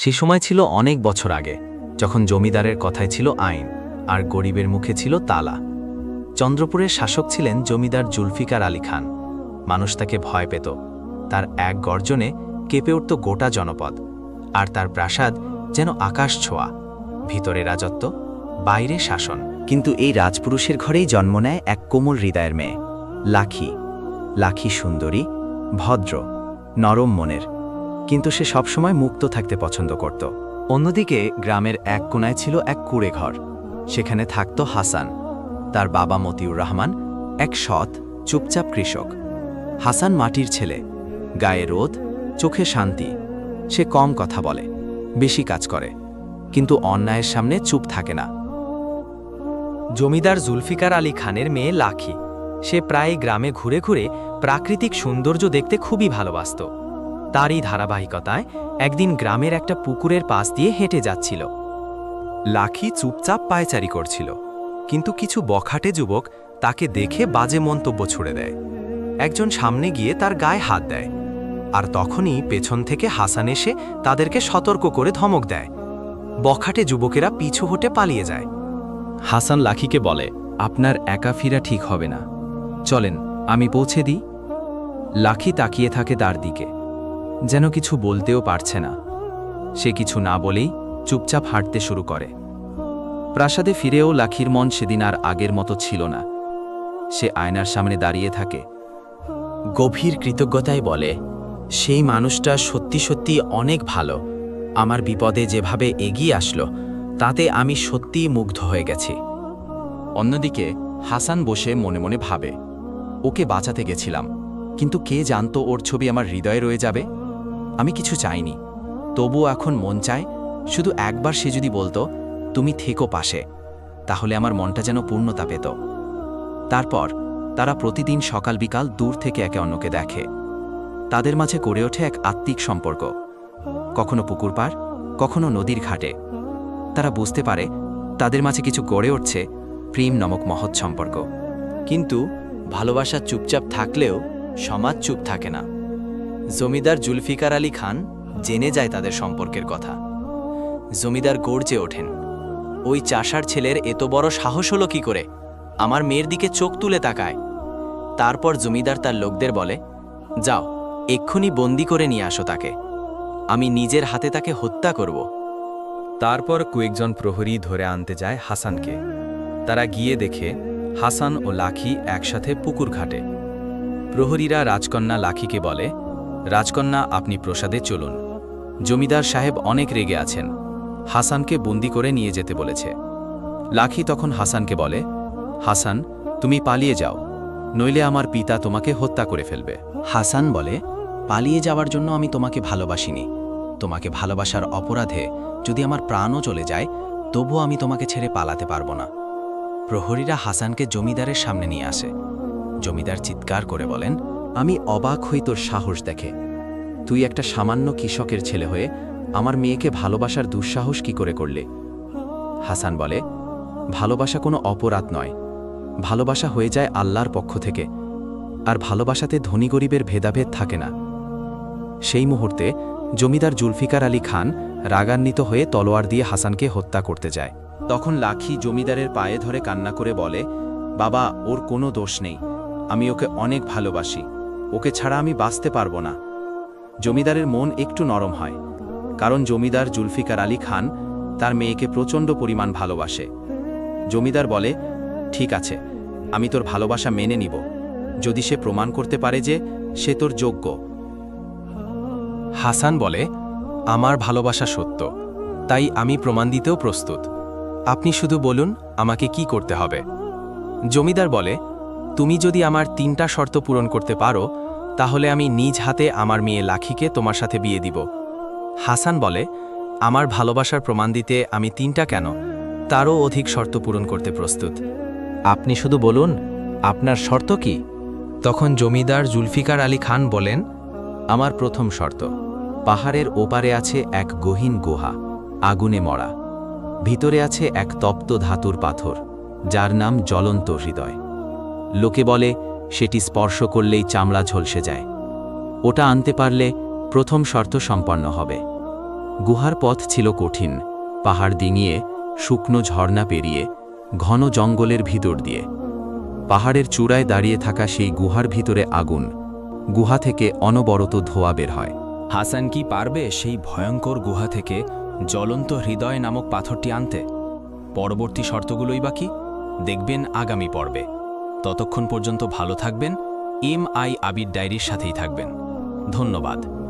সে সময় ছিল অনেক বছর আগে, যখন জমিদারের কথায় ছিল আইন আর গরিবের মুখে ছিল তালা। চন্দ্রপুরের শাসক ছিলেন জমিদার জুলফিকার আলী খান। মানুষ তাকে ভয় পেত। তার এক গর্জনে কেঁপে উঠত গোটা জনপদ, আর তার প্রাসাদ যেন আকাশ ছোঁয়া। ভিতরে রাজত্ব, বাইরে শাসন। কিন্তু এই রাজপুরুষের ঘরেই জন্ম নেয় এক কোমল হৃদয়ের মেয়ে, লাখি। লাখি সুন্দরী, ভদ্র, নরম মনের, কিন্তু সে সবসময় মুক্ত থাকতে পছন্দ করত। অন্যদিকে গ্রামের এক কোণায় ছিল এক কুঁড়ে ঘর। সেখানে থাকত হাসান। তার বাবা মতিউর রহমান এক সৎ, চুপচাপ কৃষক। হাসান মাটির ছেলে, গায়ে রোদ, চোখে শান্তি। সে কম কথা বলে, বেশি কাজ করে, কিন্তু অন্যায়ের সামনে চুপ থাকে না। জমিদার জুলফিকার আলী খানের মেয়ে লাখি। সে প্রায় গ্রামে ঘুরে ঘুরে প্রাকৃতিক সৌন্দর্য দেখতে খুবই ভালোবাসত। তারই ধারাবাহিকতায় একদিন গ্রামের একটা পুকুরের পাশ দিয়ে হেঁটে যাচ্ছিল। লাখি চুপচাপ পায়চারি করছিল, কিন্তু কিছু বখাটে যুবক তাকে দেখে বাজে মন্তব্য ছুড়ে দেয়। একজন সামনে গিয়ে তার গায়ে হাত দেয়, আর তখনই পেছন থেকে হাসান এসে তাদেরকে সতর্ক করে ধমক দেয়। বখাটে যুবকেরা পিছু হটে পালিয়ে যায়। হাসান লাখিকে বলে, আপনার একা ফিরা ঠিক হবে না, চলেন আমি পৌঁছে দিই। লাখি তাকিয়ে থাকে তার দিকে, যেন কিছু বলতেও পারছে না। সে কিছু না বলেই চুপচাপ হাঁটতে শুরু করে। প্রাসাদে ফিরেও লাখির মন সেদিন আর আগের মতো ছিল না। সে আয়নার সামনে দাঁড়িয়ে থাকে, গভীর কৃতজ্ঞতায় বলে, সেই মানুষটা সত্যি সত্যি অনেক ভালো। আমার বিপদে যেভাবে এগিয়ে আসলো, তাতে আমি সত্যিই মুগ্ধ হয়ে গেছি। অন্যদিকে হাসান বসে মনে মনে ভাবে, ওকে বাঁচাতে গেছিলাম, কিন্তু কে জানতো ওর ছবি আমার হৃদয়ে রয়ে যাবে। আমি কিছু চাইনি, তবুও এখন মন চায় শুধু একবার সে যদি বলতো, তুমি থেকো পাশে, তাহলে আমার মনটা যেন পূর্ণতা পেত। তারপর তারা প্রতিদিন সকাল বিকাল দূর থেকে একে অন্যকে দেখে। তাদের মাঝে গড়ে ওঠে এক আত্মিক সম্পর্ক, কখনো পুকুর পাড়, কখনো নদীর ঘাটে। তারা বুঝতে পারে তাদের মাঝে কিছু গড়ে উঠছে, প্রেম নামক মহৎ সম্পর্ক। কিন্তু ভালোবাসা চুপচাপ থাকলেও সমাজ চুপ থাকে না। জমিদার জুলফিকার আলী খান জেনে যায় তাদের সম্পর্কের কথা। জমিদার গর্জে ওঠেন, ওই চাষার ছেলের এত বড় সাহস হলো কি করে, আমার মেয়ের দিকে চোখ তুলে তাকায়। তারপর জমিদার তার লোকদের বলে, যাও এক্ষুনি বন্দি করে নিয়ে আসো তাকে, আমি নিজের হাতে তাকে হত্যা করব। তারপর কয়েকজন প্রহরী ধরে আনতে যায় হাসানকে। তারা গিয়ে দেখে হাসান ও লাখি একসাথে পুকুর ঘাটে। প্রহরীরা রাজকন্যা লাখিকে বলে, রাজকন্যা আপনি প্রসাদে চলুন, জমিদার সাহেব অনেক রেগে আছেন, হাসানকে বন্দি করে নিয়ে যেতে বলেছে। লাখি তখন হাসানকে বলে, হাসান তুমি পালিয়ে যাও, নইলে আমার পিতা তোমাকে হত্যা করে ফেলবে। হাসান বলে, পালিয়ে যাওয়ার জন্য আমি তোমাকে ভালোবাসিনি। তোমাকে ভালোবাসার অপরাধে যদি আমার প্রাণও চলে যায়, তবুও আমি তোমাকে ছেড়ে পালাতে পারবো না। প্রহরীরা হাসানকে জমিদারের সামনে নিয়ে আসে। জমিদার চিৎকার করে বলেন, আমি অবাক হই তোর সাহস দেখে। তুই একটা সামান্য কৃষকের ছেলে হয়ে আমার মেয়েকে ভালোবাসার দুঃসাহস কি করে করলে? হাসান বলে, ভালোবাসা কোনো অপরাধ নয়, ভালোবাসা হয়ে যায় আল্লাহর পক্ষ থেকে, আর ভালোবাসাতে ধনী গরিবের ভেদাভেদ থাকে না। সেই মুহূর্তে জমিদার জুলফিকার আলী খান রাগান্বিত হয়ে তলোয়ার দিয়ে হাসানকে হত্যা করতে যায়। তখন লাখি জমিদারের পায়ে ধরে কান্না করে বলে, বাবা ওর কোনো দোষ নেই, আমি ওকে অনেক ভালোবাসি, ওকে ছাড়া আমি বাঁচতে পারবো না। জমিদারের মন একটু নরম হয়, কারণ জমিদার জুলফিকার আলী খান তার মেয়েকে প্রচণ্ড পরিমাণ ভালোবাসে। জমিদার বলে, ঠিক আছে, আমি তোর ভালোবাসা মেনে নিব, যদি সে প্রমাণ করতে পারে যে সে তোর যোগ্য। হাসান বলে, আমার ভালোবাসা সত্য, তাই আমি প্রমাণ দিতেও প্রস্তুত, আপনি শুধু বলুন আমাকে কি করতে হবে। জমিদার বলে, তুমি যদি আমার 3টা শর্ত পূরণ করতে পারো, তাহলে আমি নিজ হাতে আমার মেয়ে লাখিকে তোমার সাথে বিয়ে দিব। হাসান বলে, আমার ভালোবাসার প্রমাণ দিতে আমি 3টা কেন, তারও অধিক শর্ত পূরণ করতে প্রস্তুত, আপনি শুধু বলুন আপনার শর্ত কি। তখন জমিদার জুলফিকার আলী খান বলেন, আমার প্রথম শর্ত, পাহাড়ের ওপারে আছে এক গহীন গুহা, আগুনে মরা। ভিতরে আছে এক তপ্ত ধাতুর পাথর, যার নাম জ্বলন্ত হৃদয়। লোকে বলে সেটি স্পর্শ করলেই চামড়া ঝলসে যায়। ওটা আনতে পারলে প্রথম শর্ত সম্পন্ন হবে। গুহার পথ ছিল কঠিন, পাহাড় ডিঙিয়ে, শুকনো ঝর্ণা পেরিয়ে, ঘন জঙ্গলের ভিতর দিয়ে। পাহাড়ের চূড়ায় দাঁড়িয়ে থাকা সেই গুহার ভিতরে আগুন, গুহা থেকে অনবরত ধোঁয়া বের হয়। হাসান কি পারবে সেই ভয়ঙ্কর গুহা থেকে জ্বলন্ত হৃদয় নামক পাথরটি আনতে? পরবর্তী শর্তগুলোই বাকি দেখবেন আগামী পর্বে। ততক্ষণ পর্যন্ত ভালো থাকবেন, MI আবির ডায়েরির সাথেই থাকবেন। ধন্যবাদ।